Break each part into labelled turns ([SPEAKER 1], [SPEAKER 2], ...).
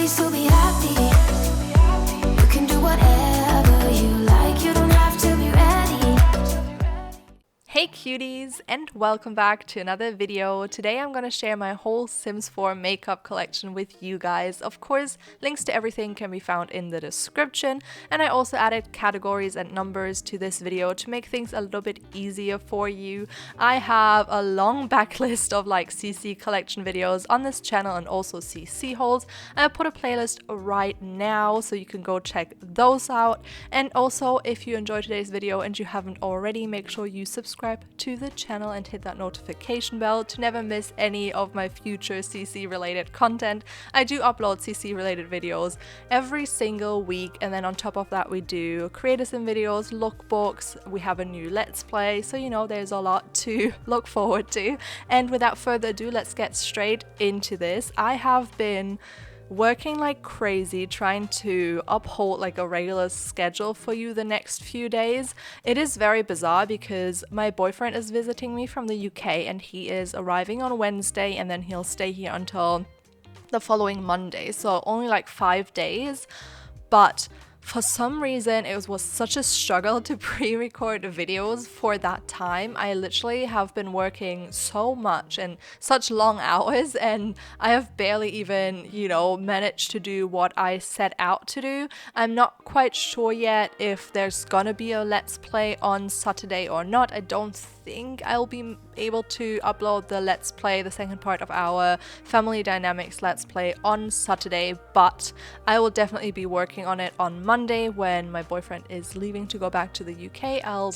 [SPEAKER 1] happy, so be happy. You can do whatever you like, you don't have to be ready.
[SPEAKER 2] Hey cuties, and welcome back to another video. Today I'm going to share my whole Sims 4 makeup collection with you guys. Of course, links to everything can be found in the description, and I also added categories and numbers to this video to make things a little bit easier for you. I have a long backlist of like CC collection videos on this channel and also CC hauls. I put a playlist right now so you can go check those out. And also, if you enjoyed today's video and you haven't already, make sure you subscribe to the channel and hit that notification bell to never miss any of my future CC related content. I do upload CC related videos every single week, and then on top of that we do creator sim videos, lookbooks, we have a new let's play, so you know there's a lot to look forward to. And without further ado, let's get straight into this. I have been working like crazy trying to uphold like a regular schedule for you the next few days. It is very bizarre because my boyfriend is visiting me from the UK and he is arriving on Wednesday, and then he'll stay here until the following Monday, so only like 5 days. But for some reason, it was such a struggle to pre-record videos for that time. I literally have been working so much and such long hours, and I have barely even, managed to do what I set out to do. I'm not quite sure yet if there's gonna be a Let's Play on Saturday or not. I don't think I'll be able to upload the Let's Play, the second part of our Family Dynamics Let's Play, on Saturday, but I will definitely be working on it on Monday when my boyfriend is leaving to go back to the UK. I'll,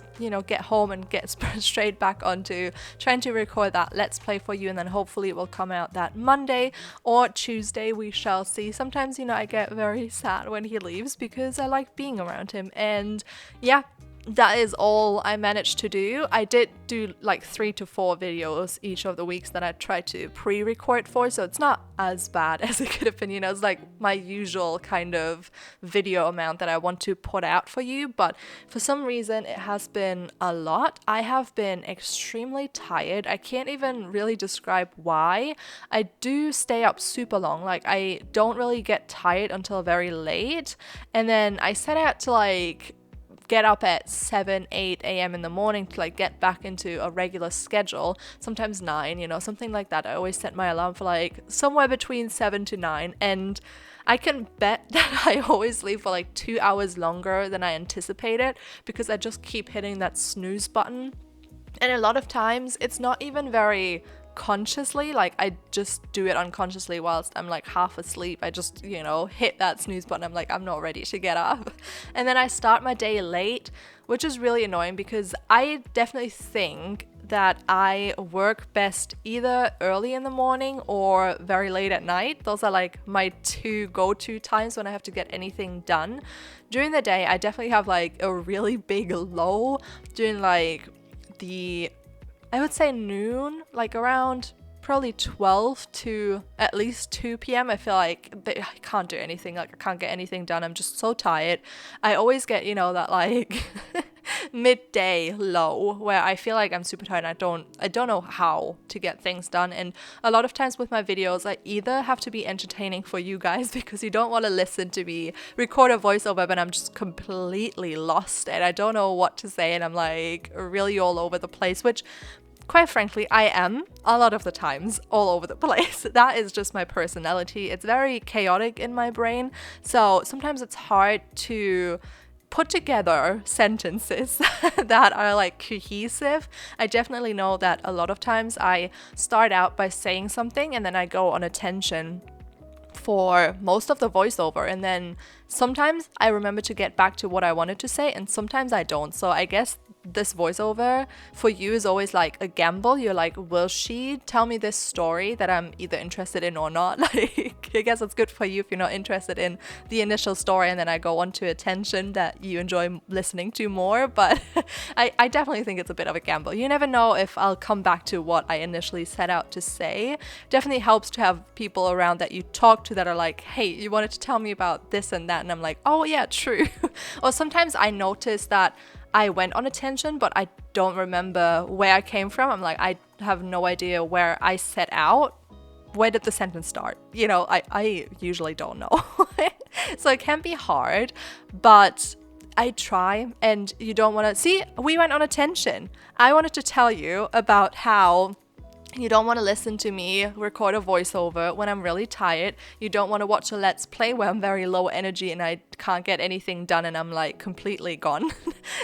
[SPEAKER 2] get home and get straight back onto trying to record that Let's Play for you, and then hopefully it will come out that Monday or Tuesday. We shall see. Sometimes, I get very sad when he leaves because I like being around him, and yeah, that is all I managed to do. I did do like 3 to 4 videos each of the weeks that I tried to pre-record for, so it's not as bad as it could have been. It's like my usual kind of video amount that I want to put out for you, but for some reason it has been a lot. I have been extremely tired. I can't even really describe why. I do stay up super long. Like, I don't really get tired until very late, and then I set out to get up at 7, 8 a.m. in the morning to like get back into a regular schedule, sometimes 9, something like that. I always set my alarm for like somewhere between 7 to 9, and I can bet that I always sleep for like 2 hours longer than I anticipated because I just keep hitting that snooze button. And a lot of times it's not even very consciously, like I just do it unconsciously whilst I'm like half asleep. I just, hit that snooze button. I'm like, I'm not ready to get up. And then I start my day late, which is really annoying because I definitely think that I work best either early in the morning or very late at night. Those are like my 2 go-to times when I have to get anything done. During the day, I definitely have like a really big low during like I would say noon, like around probably 12 to at least 2 p.m. I feel like I can't do anything, like I can't get anything done. I'm just so tired. I always get, that like midday low where I feel like I'm super tired and I don't know how to get things done. And a lot of times with my videos, I either have to be entertaining for you guys because you don't want to listen to me record a voiceover, but I'm just completely lost and I don't know what to say, and I'm like really all over the place, which quite frankly, I am a lot of the times all over the place. That is just my personality. It's very chaotic in my brain. So sometimes it's hard to put together sentences that are like cohesive. I definitely know that a lot of times I start out by saying something and then I go on a tangent for most of the voiceover, and then sometimes I remember to get back to what I wanted to say and sometimes I don't. So I guess this voiceover for you is always like a gamble. You're like, will she tell me this story that I'm either interested in or not? Like, I guess it's good for you if you're not interested in the initial story and then I go on to a tangent that you enjoy listening to more. But I definitely think it's a bit of a gamble. You never know if I'll come back to what I initially set out to say. Definitely helps to have people around that you talk to that are like, hey, you wanted to tell me about this and that, and I'm like, oh yeah, true. Or sometimes I notice that I went on a tangent, but I don't remember where I came from. I'm like, I have no idea where I set out where did the sentence start? You know, I usually don't know. So it can be hard, but I try. And you don't want to see, we went on a tangent. I wanted to tell you about how you don't want to listen to me record a voiceover when I'm really tired. You don't want to watch a Let's Play where I'm very low energy and I can't get anything done and I'm like completely gone.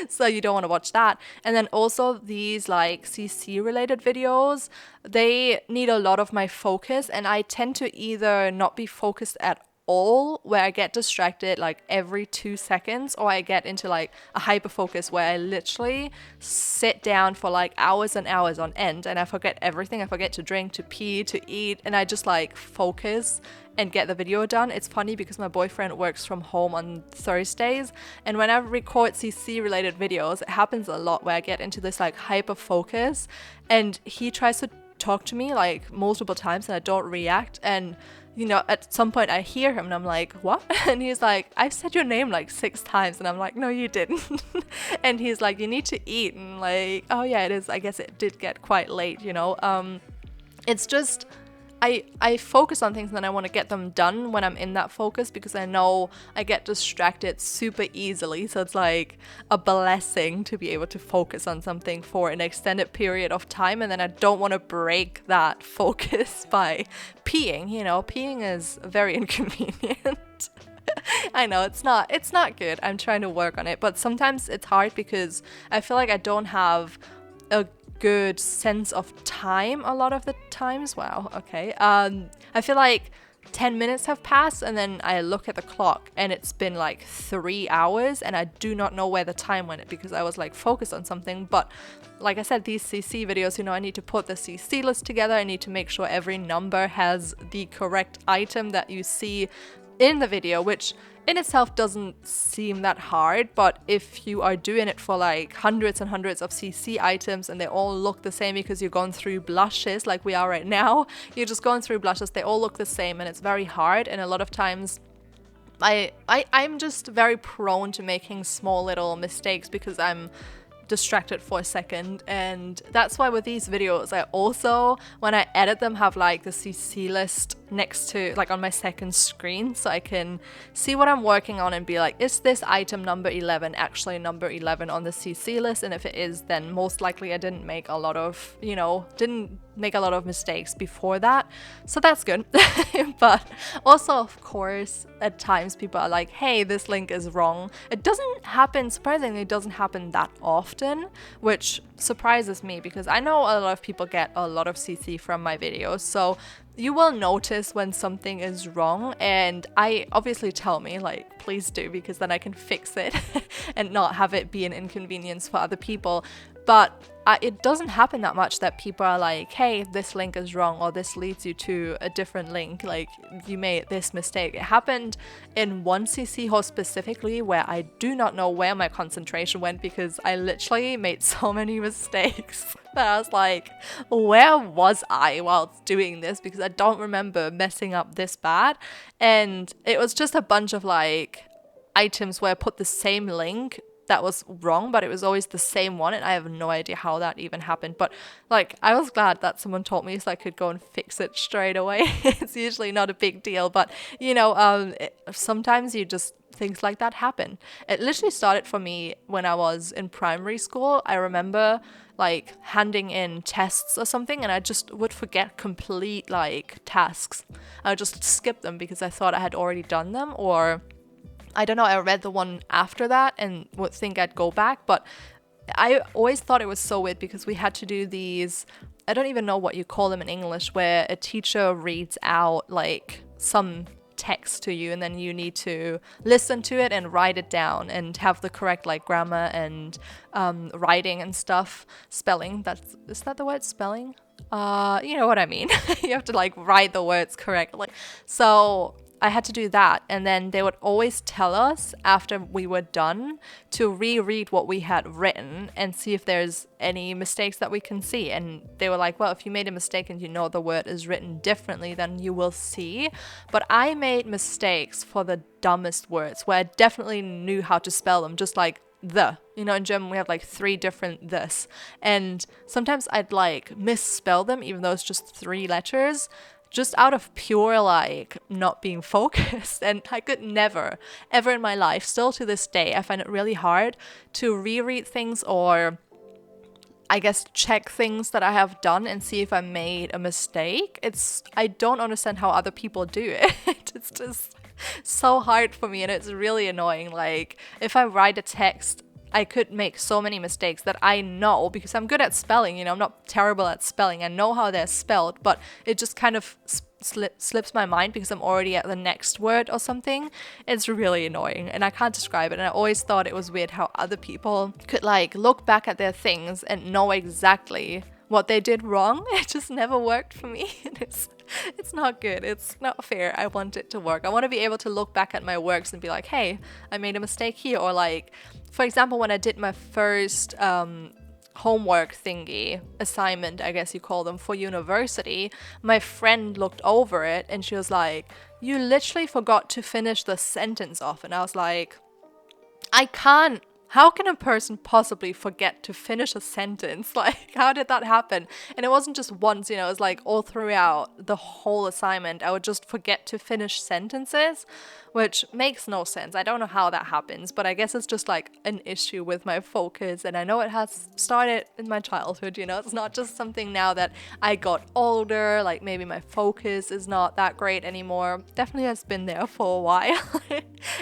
[SPEAKER 2] So you don't want to watch that. And then also these like CC related videos, they need a lot of my focus, and I tend to either not be focused at all, where I get distracted like every 2 seconds, or I get into like a hyper focus where I literally sit down for like hours and hours on end and I forget everything. I forget to drink, to pee, to eat, and I just like focus and get the video done. It's funny because my boyfriend works from home on Thursdays, and when I record CC related videos, it happens a lot where I get into this like hyper focus, and he tries to talk to me like multiple times and I don't react. And you know, at some point I hear him and I'm like, what? And he's like, I've said your name like 6 times. And I'm like, no, you didn't. And he's like, you need to eat. And like, oh yeah, it is. I guess it did get quite late, you know. It's just, I focus on things and then I want to get them done when I'm in that focus, because I know I get distracted super easily. So it's like a blessing to be able to focus on something for an extended period of time, and then I don't want to break that focus by peeing. You know, peeing is very inconvenient. I know it's not good. I'm trying to work on it, but sometimes it's hard because I feel like I don't have a good sense of time a lot of the times. Wow, okay. I feel like 10 minutes have passed and then I look at the clock and it's been like 3 hours and I do not know where the time went because I was like focused on something. But like I said, these CC videos, you know, I need to put the CC list together. I need to make sure every number has the correct item that you see in the video, which in itself doesn't seem that hard, but if you are doing it for like hundreds and hundreds of CC items and they all look the same because you're going through blushes like we are right now, you're just going through blushes, they all look the same and it's very hard. And a lot of times I'm just very prone to making small little mistakes because I'm distracted for a second. And that's why with these videos I also, when I edit them, have like the CC list next to like on my second screen so I can see what I'm working on and be like, is this item number 11 actually number 11 on the CC list? And if it is, then most likely I didn't make a lot of, you know, didn't make a lot of mistakes before that, so that's good. But also, of course, at times people are like, hey, this link is wrong. It doesn't happen, surprisingly, it doesn't happen that often, which surprises me because I know a lot of people get a lot of CC from my videos, so you will notice when something is wrong, and I obviously tell me like, please do, because then I can fix it and not have it be an inconvenience for other people. But it doesn't happen that much that people are like, hey, this link is wrong, or this leads you to a different link, like you made this mistake. It happened in one CC host specifically where I do not know where my concentration went because I literally made so many mistakes that I was like, where was I while doing this? Because I don't remember messing up this bad. And it was just a bunch of like items where I put the same link that was wrong, but it was always the same one, and I have no idea how that even happened. But like, I was glad that someone told me so I could go and fix it straight away. It's usually not a big deal, but you know, sometimes you just, things like that happen. It literally started for me when I was in primary school. I remember like handing in tests or something and I just would forget complete like tasks. I would just skip them because I thought I had already done them, or I don't know, I read the one after that and would think I'd go back. But I always thought it was so weird because we had to do these, I don't even know what you call them in English, where a teacher reads out like some text to you and then you need to listen to it and write it down and have the correct like grammar and writing and stuff, spelling. Is that the word, spelling? You know what I mean. You have to like write the words correctly. So I had to do that, and then they would always tell us after we were done to reread what we had written and see if there's any mistakes that we can see. And they were like, well, if you made a mistake and you know the word is written differently, then you will see. But I made mistakes for the dumbest words where I definitely knew how to spell them, just like the, you know, in German we have like 3 different this, and sometimes I'd like misspell them even though it's just 3 letters, just out of pure like not being focused. And I could never, ever in my life, still to this day, I find it really hard to reread things or I guess check things that I have done and see if I made a mistake. I don't understand how other people do it. It's just so hard for me and it's really annoying. Like if I write a text, I could make so many mistakes that I know because I'm good at spelling, you know, I'm not terrible at spelling. I know how they're spelled, but it just kind of slips my mind because I'm already at the next word or something. It's really annoying and I can't describe it. And I always thought it was weird how other people could like look back at their things and know exactly what they did wrong. It just never worked for me. It's not good. It's not fair. I want it to work. I want to be able to look back at my works and be like, hey, I made a mistake here. Or like, for example, when I did my first homework thingy, assignment, I guess you call them, for university, my friend looked over it and she was like, you literally forgot to finish the sentence off. And I was like, I can't. How can a person possibly forget to finish a sentence? Like, how did that happen? And it wasn't just once, you know, it was like all throughout the whole assignment, I would just forget to finish sentences, which makes no sense. I don't know how that happens, but I guess it's just like an issue with my focus. And I know it has started in my childhood, you know, it's not just something now that I got older, like maybe my focus is not that great anymore. Definitely has been there for a while.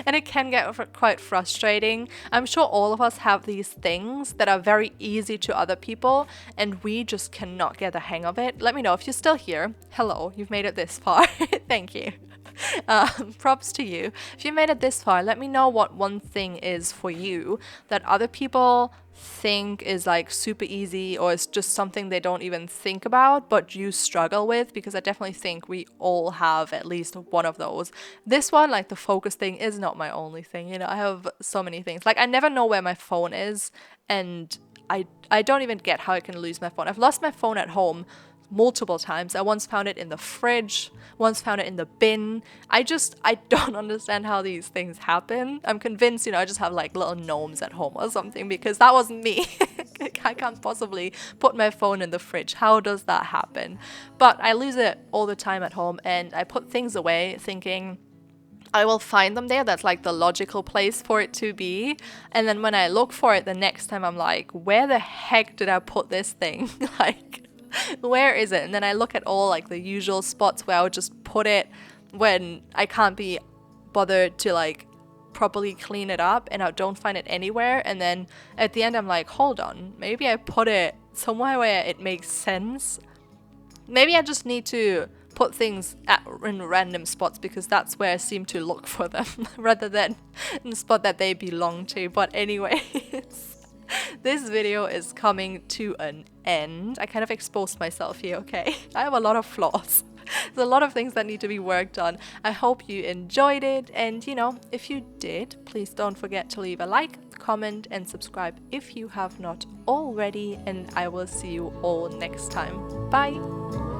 [SPEAKER 2] And it can get quite frustrating. I'm sure all of us have these things that are very easy to other people and we just cannot get the hang of it. Let me know if you're still here. Hello, you've made it this far. Thank you. Props to you. If you made it this far, let me know what one thing is for you that other people think is like super easy or it's just something they don't even think about but you struggle with, because I definitely think we all have at least one of those. This one, like the focus thing, is not my only thing, you know. I have so many things. Like I never know where my phone is and I don't even get how I can lose my phone. I've lost my phone at home multiple times. I once found it in the fridge, once found it in the bin. I don't understand how these things happen. I'm convinced, you know, I just have like little gnomes at home or something, because that wasn't me. I can't possibly put my phone in the fridge. How does that happen? But I lose it all the time at home and I put things away thinking I will find them there. That's like the logical place for it to be. And then when I look for it the next time, I'm like, where the heck did I put this thing? Like, where is it? And then I look at all like the usual spots where I would just put it when I can't be bothered to like properly clean it up and I don't find it anywhere. And then at the end I'm like, hold on, maybe I put it somewhere where it makes sense. Maybe I just need to put things in random spots because that's where I seem to look for them rather than in the spot that they belong to. But anyway, this video is coming to an end. I kind of exposed myself here, okay? I have a lot of flaws. There's a lot of things that need to be worked on. I hope you enjoyed it, and you know, if you did, please don't forget to leave a like, comment, and subscribe if you have not already, and I will see you all next time. Bye!